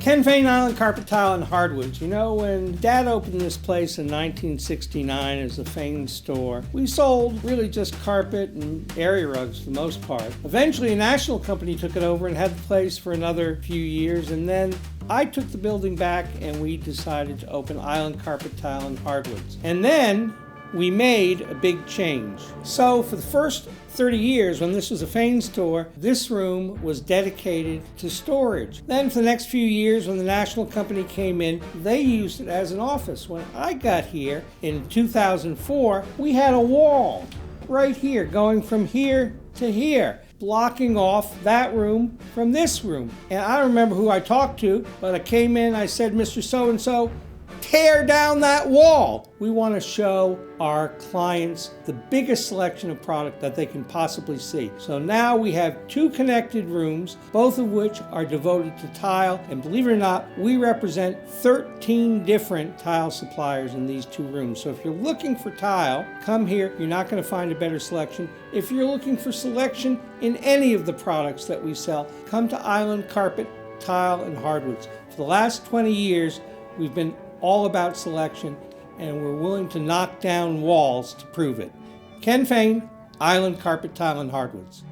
Ken Fane Island Carpet Tile and Hardwoods. You know, when Dad opened this place in 1969 as a Fane store, we sold really just carpet and area rugs for the most part. Eventually, a national company took it over and had the place for another few years, and then I took the building back and we decided to open Island Carpet Tile and Hardwoods. And then we made a big change. So for the first 30 years, when this was a Fane store, this room was dedicated to storage. Then for the next few years, when the national company came in, they used it as an office. When I got here in 2004, we had a wall right here going from here to here, blocking off that room from this room. And I don't remember who I talked to, but I came in, I said, Mr. So-and-so, tear down that wall. We want to show our clients the biggest selection of product that they can possibly see. So now we have two connected rooms, both of which are devoted to tile. And believe it or not, we represent 13 different tile suppliers in these two rooms. So if you're looking for tile, come here. You're not going to find a better selection. If you're looking for selection in any of the products that we sell, come to Island Carpet, Tile, and Hardwoods. For the last 20 years, we've been all about selection, and we're willing to knock down walls to prove it. Ken Fane, Island Carpet Tile and Hardwoods.